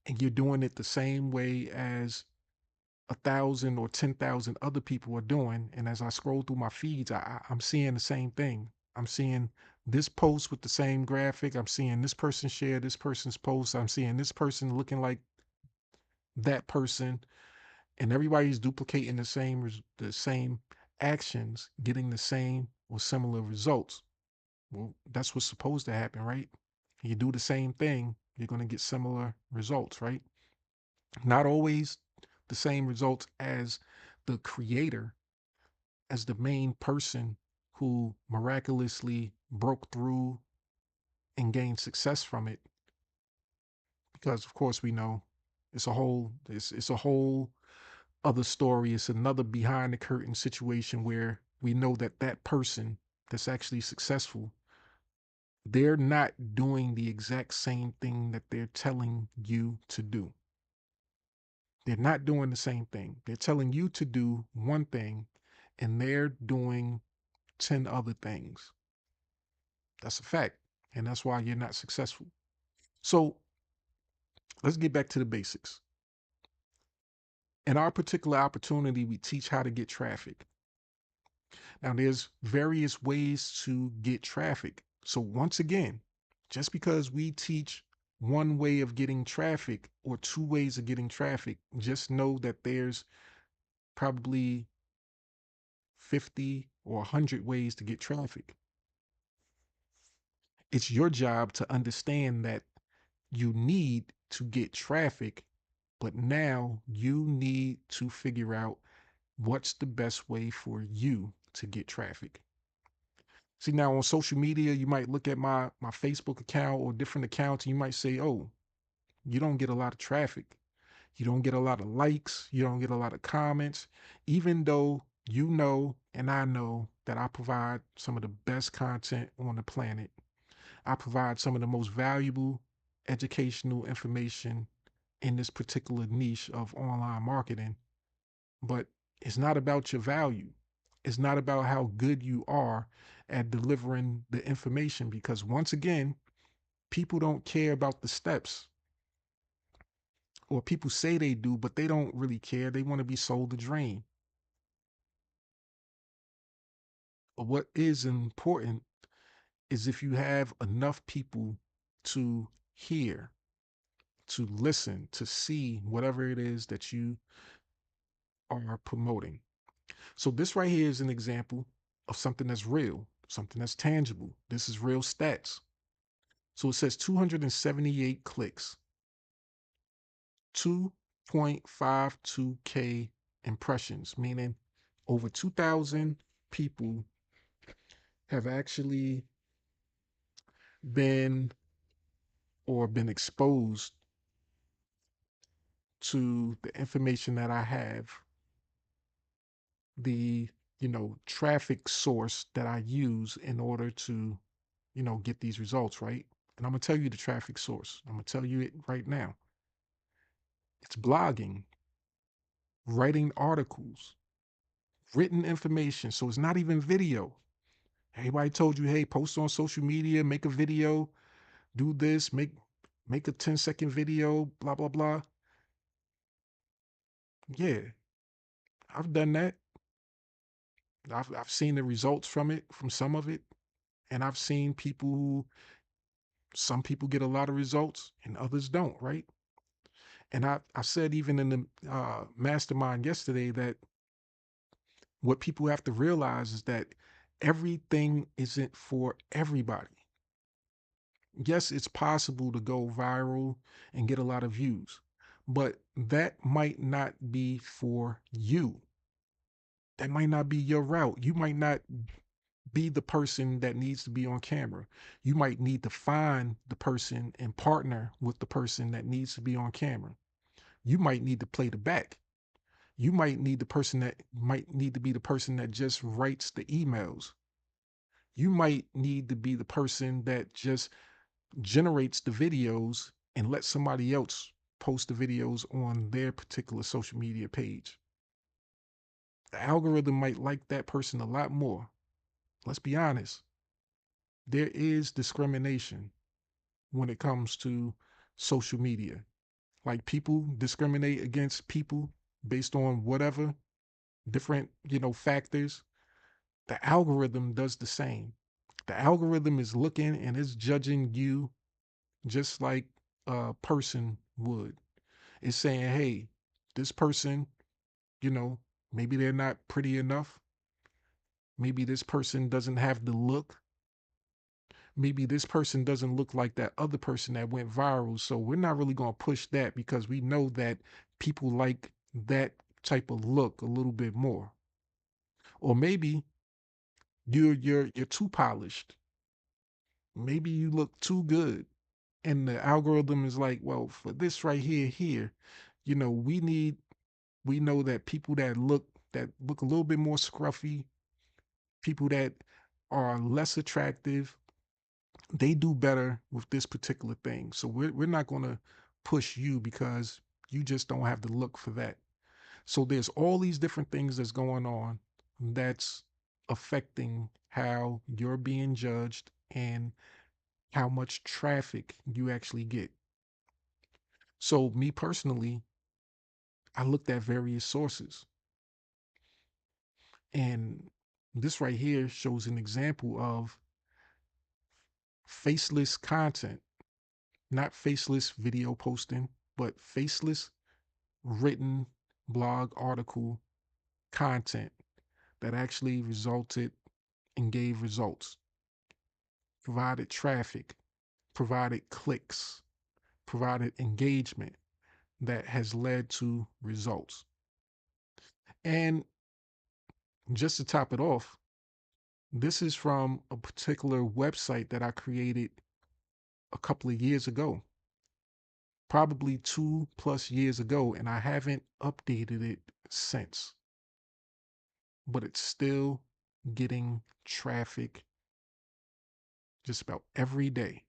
and you're doing it the same way as 1,000 or 10,000 other people are doing. And as I scroll through my feeds, I'm seeing the same thing. I'm seeing this post with the same graphic. I'm seeing this person share this person's post. I'm seeing this person looking like that person, and everybody's duplicating the same actions, getting the same or similar results. Well, that's what's supposed to happen, right? You do the same thing, you're going to get similar results, right? Not always the same results as the creator, as the main person who miraculously broke through and gained success from it, because of course we know it's a whole other story. It's another behind the curtain situation where we know that that person that's actually successful, they're not doing the exact same thing that they're telling you to do. They're not doing the same thing. They're telling you to do one thing and they're doing 10 other things. That's a fact. And that's why you're not successful. So let's get back to the basics. In our particular opportunity, we teach how to get traffic. Now, there's various ways to get traffic. So once again, just because we teach one way of getting traffic or two ways of getting traffic, just know that there's probably 50 or 100 ways to get traffic. It's your job to understand that you need to get traffic, but now you need to figure out what's the best way for you to get traffic. See, now on social media, you might look at my Facebook account or different accounts, and you might say, oh, you don't get a lot of traffic. You don't get a lot of likes. You don't get a lot of comments, even though you know and I know that I provide some of the best content on the planet. I provide some of the most valuable educational information in this particular niche of online marketing. But it's not about your value. It's not about how good you are at delivering the information, because once again, people don't care about the steps, or people say they do, but they don't really care. They want to be sold a dream. But what is important is if you have enough people to hear, to listen, to see whatever it is that you are promoting. So this right here is an example of something that's real, something that's tangible. This is real stats. So it says 278 clicks, 2.52K impressions, meaning over 2,000 people have actually been been exposed to the information that I have, the traffic source that I use in order to get these results, right? And I'm gonna tell you the traffic source. I'm gonna tell you it right now. It's blogging, writing articles, written information. So it's not even video. Everybody told you, hey, post on social media, make a video, do this, make a 10-second video, blah blah blah. Yeah, I've done that. I've seen the results from it, from some of it, and I've seen people who, some people get a lot of results and others don't, right? And I said even in the mastermind yesterday that what people have to realize is that everything isn't for everybody. Yes, it's possible to go viral and get a lot of views, but that might not be for you. That might not be your route. You might not be the person that needs to be on camera. You might need to find the person and partner with the person that needs to be on camera. You might need to play the back. You might need the person that might need to be the person that just writes the emails. You might need to be the person that just generates the videos and lets somebody else post the videos on their particular social media page. The algorithm might like that person a lot more. Let's be honest. There is discrimination when it comes to social media. Like, people discriminate against people based on whatever different, factors. The algorithm does the same. The algorithm is looking and is judging you just like a person would. It's saying, hey, this person, you know, maybe they're not pretty enough. Maybe this person doesn't have the look. Maybe this person doesn't look like that other person that went viral. So we're not really going to push that because we know that people like that type of look a little bit more. Or maybe you're too polished. Maybe you look too good. And the algorithm is like, well, for this right here, we know that people that look a little bit more scruffy, people that are less attractive, they do better with this particular thing. So we're not going to push you because you just don't have the look for that. So there's all these different things that's going on that's affecting how you're being judged and how much traffic you actually get. So me personally, I looked at various sources, and this right here shows an example of faceless content, not faceless video posting, but faceless written blog article content that actually resulted and gave results, provided traffic, provided clicks, provided engagement that has led to results. And just to top it off, this is from a particular website that I created a couple of years ago, probably 2+ years ago, and I haven't updated it since. But it's still getting traffic just about every day.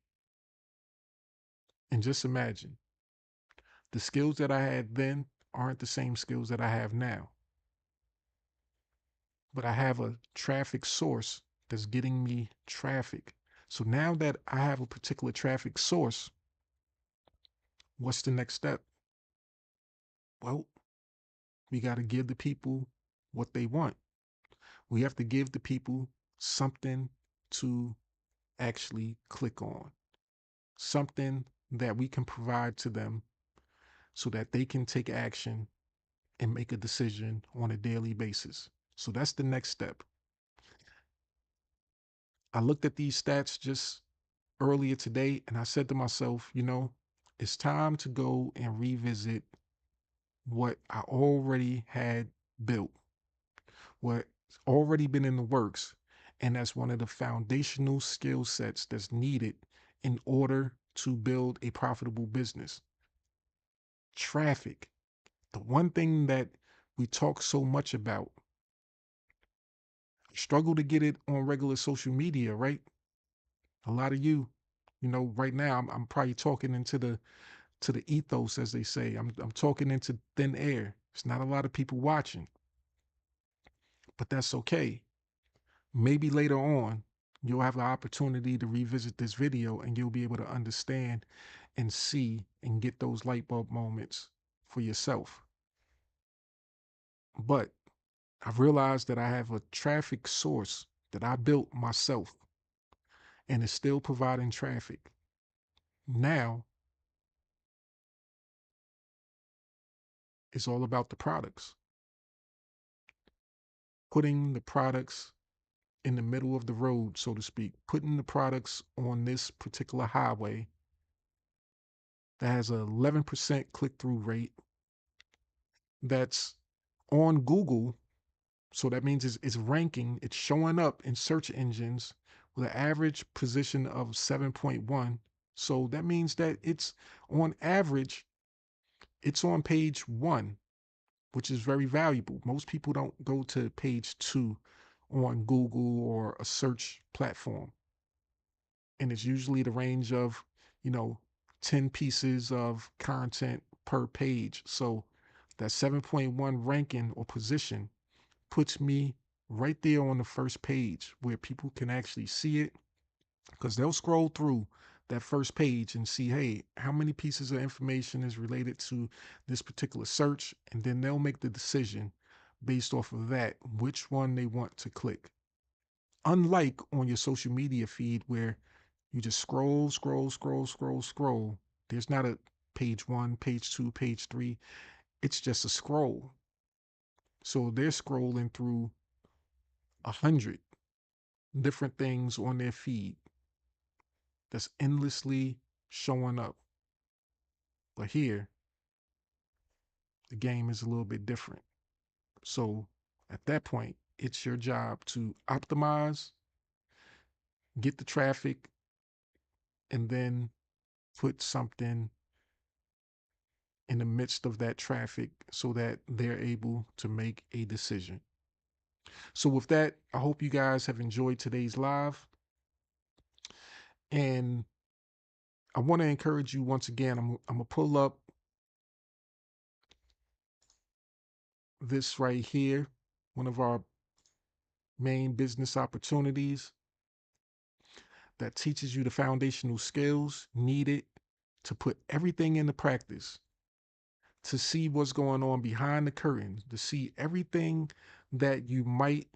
And just imagine the skills that I had then aren't the same skills that I have now. But I have a traffic source that's getting me traffic. So now that I have a particular traffic source, what's the next step? Well, we got to give the people what they want. We have to give the people something to actually click on, something that we can provide to them so that they can take action and make a decision on a daily basis. So that's the next step. I looked at these stats just earlier today and I said to myself, it's time to go and revisit what I already had built, what's already been in the works. And that's one of the foundational skill sets that's needed in order to build a profitable business. Traffic, the one thing that we talk so much about. Struggle to get it on regular social media, right? A lot of right now I'm probably talking into the ethos, as they say. I'm talking into thin air. It's not a lot of people watching, but that's okay. Maybe later on, you'll have the opportunity to revisit this video and you'll be able to understand and see and get those light bulb moments for yourself. But I've realized that I have a traffic source that I built myself and is still providing traffic. Now it's all about the products, putting the products in the middle of the road, so to speak, putting the products on this particular highway that has a 11% click-through rate, that's on Google. So that means it's ranking, it's showing up in search engines with an average position of 7.1. So that means that it's on average, it's on page 1, which is very valuable. Most people don't go to page 2 on Google or a search platform. And it's usually the range of, you know, 10 pieces of content per page. So that 7.1 ranking or position puts me right there on the first page where people can actually see it, because they'll scroll through that first page and see, hey, how many pieces of information is related to this particular search, and then they'll make the decision based off of that which one they want to click. Unlike on your social media feed where you just scroll, scroll, scroll, scroll, scroll. There's not a page 1, page 2, page 3. It's just a scroll. So they're scrolling through 100 different things on their feed that's endlessly showing up. But here, the game is a little bit different. So at that point, it's your job to optimize, get the traffic, and then put something in the midst of that traffic so that they're able to make a decision. So with that, I hope you guys have enjoyed today's live. And I want to encourage you once again, I'm going to pull up this right here, one of our main business opportunities that teaches you the foundational skills needed to put everything into practice, to see what's going on behind the curtain, to see everything that you might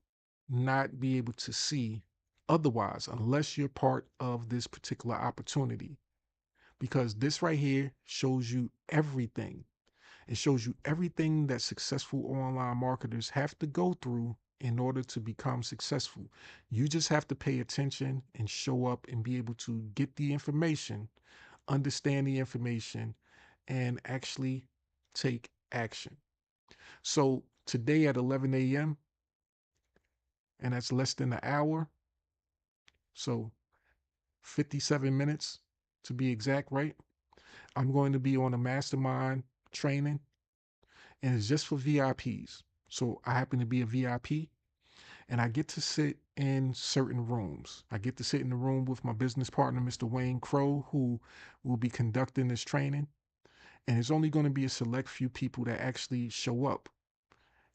not be able to see otherwise, unless you're part of this particular opportunity. Because this right here shows you everything. It shows you everything that successful online marketers have to go through in order to become successful. You just have to pay attention and show up and be able to get the information, understand the information, and actually take action. So today at 11 a.m., and that's less than an hour, so 57 minutes to be exact, right? I'm going to be on a mastermind training, and it's just for VIPs. So I happen to be a VIP, and I get to sit in certain rooms. I get to sit in the room with my business partner, Mr. Wayne Crow, who will be conducting this training. And it's only going to be a select few people that actually show up.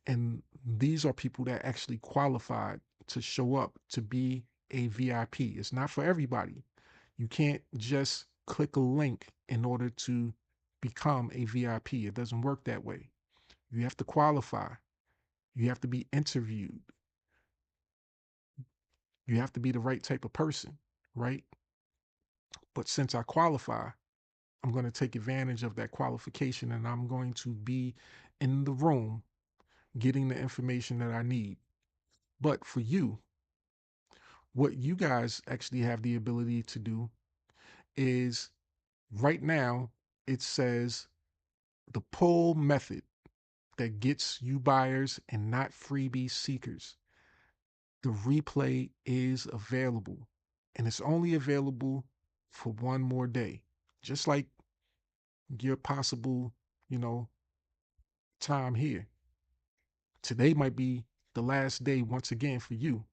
And these are people that actually qualified to show up to be a VIP. It's not for everybody. You can't just click a link in order to become a VIP. It doesn't work that way. You have to qualify. You have to be interviewed. You have to be the right type of person, right? But since I qualify, I'm going to take advantage of that qualification, and I'm going to be in the room getting the information that I need. But for you, what you guys actually have the ability to do is right now, it says the pull method that gets you buyers and not freebie seekers. The replay is available, and it's only available for one more day, just like your possible, time here. Today might be the last day once again for you,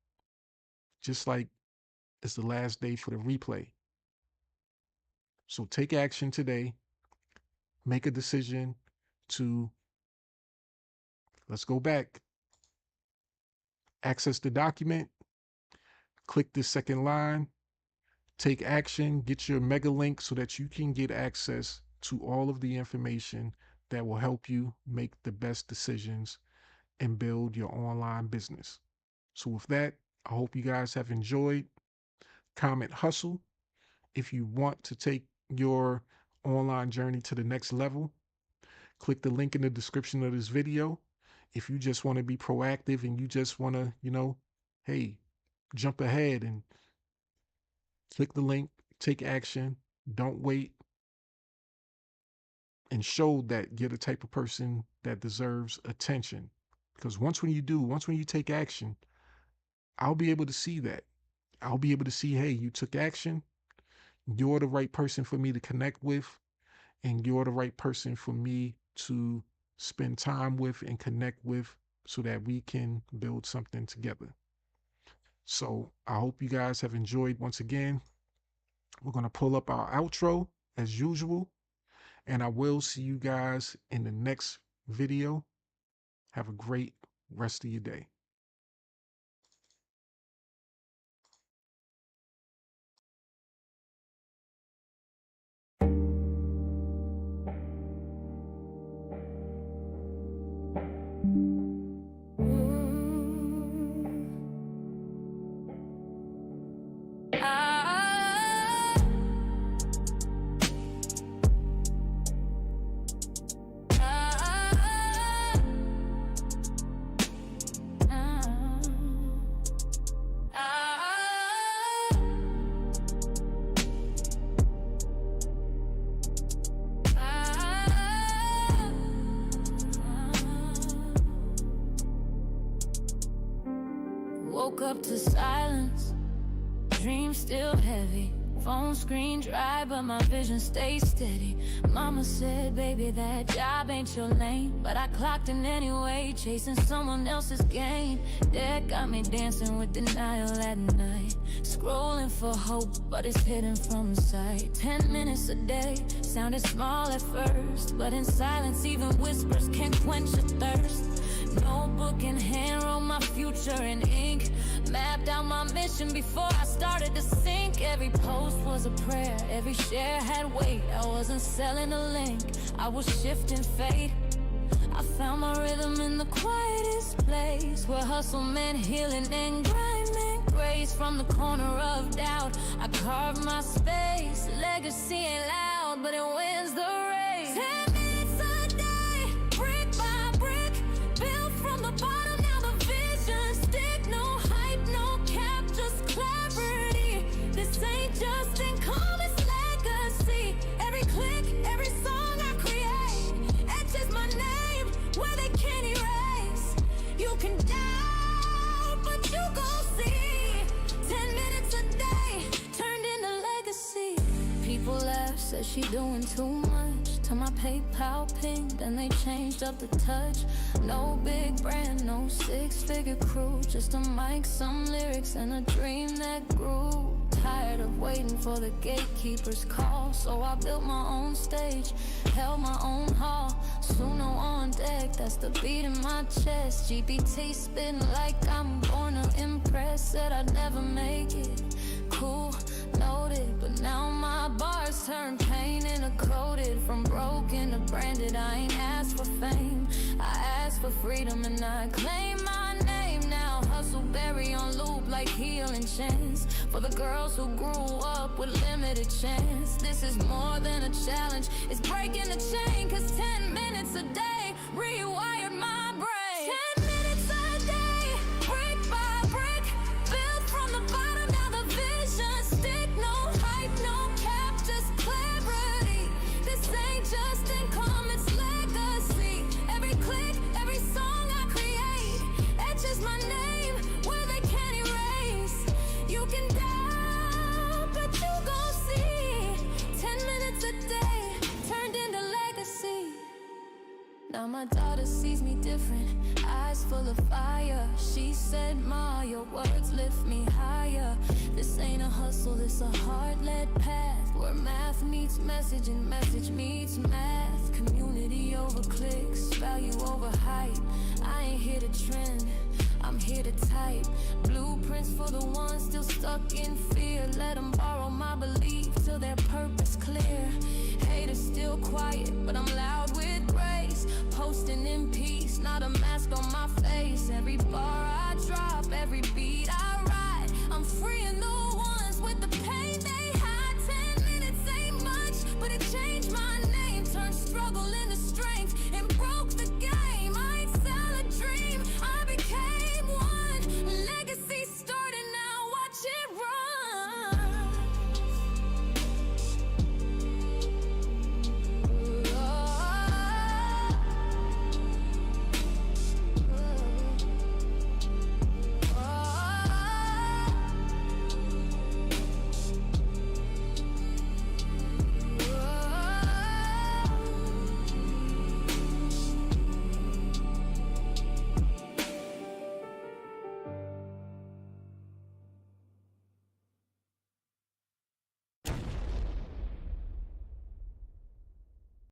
just like it's the last day for the replay. So take action today. Make a decision to, let's go back, access the document, click the second line, take action, get your mega link so that you can get access to all of the information that will help you make the best decisions and build your online business. So with that, I hope you guys have enjoyed. Comment hustle if you want to take your online journey to the next level. Click the link in the description of this video. If you just want to be proactive and you just want to, hey, jump ahead and click the link, take action, don't wait, and show that you're the type of person that deserves attention. Because once when you take action, I'll be able to see that. I'll be able to see, hey, you took action. You're the right person for me to connect with, and you're the right person for me to spend time with and connect with so that we can build something together. So I hope you guys have enjoyed once again. We're going to pull up our outro as usual, and I will see you guys in the next video. Have a great rest of your day.
woke up to silence, dreams still heavy. Phone screen dry, but my vision stays steady. Mama said, baby, that job ain't your lane. But I clocked in anyway, chasing someone else's gain. That got me dancing with denial at night, scrolling for hope, but it's hidden from sight. 10 minutes a day sounded small at first, but in silence even whispers can quench a thirst. Notebook in hand, wrote my future in ink, mapped out my mission before I started to sink. Every post was a prayer, every share had weight. I wasn't selling a link, I was shifting fate. I found my rhythm in the quietest place, where hustle meant healing and grind meant grace. From the corner of doubt, I carved my space. Legacy ain't loud, but it wins the race. 10 minutes a day, brick by brick, built from the bottom, now the vision stick. No hype, no cap, just clarity. This ain't just income, it's legacy. Every click, every song I create etches my name where they can't erase. You can doubt, but you gon' see. 10 minutes a day turned into legacy. People laugh, said she doing too much. To my PayPal ping, then they changed up the touch. No big brand, no six-figure crew, just a mic, some lyrics, and a dream that grew. Tired of waiting for the gatekeeper's call, so I built my own stage, held my own hall. Suno on deck, that's the beat in my chest. GPT spitting like I'm born to impress. Said I'd never make it, cool, noted, but now my bars turn pain into coated. From broken to branded, I ain't asked for fame, I asked for freedom and I claim my name now. Hustle berry on loop like healing chance, for the girls who grew up with limited chance. This is more than a challenge, it's breaking the chain. Cause 10 minutes a day rewired my brain. 10 minutes a day, brick by brick, built from the bottom, now the vision stick. No hype, no cap, just clarity. This ain't just income, it's legacy. Every click, every song I create etches my name where they can't erase. You can doubt, but you gon' see. 10 minutes a day turned into legacy. Now my daughter sees me different, eyes full of fire. She said, Ma, your words lift me higher. This ain't a hustle, this a heart-led path, where math meets message and message meets math. Community over clicks, value over hype. I ain't here to trend, I'm here to type blueprints for the ones still stuck in fear. Let them borrow my belief till their purpose clear. Haters still quiet, but I'm loud with grace. Posting in peace, not a mask on my face. Every bar I drop, every beat I write, I'm freeing the ones with the pain they hide. 10 minutes ain't much, but it changed my name, turned struggle into strength.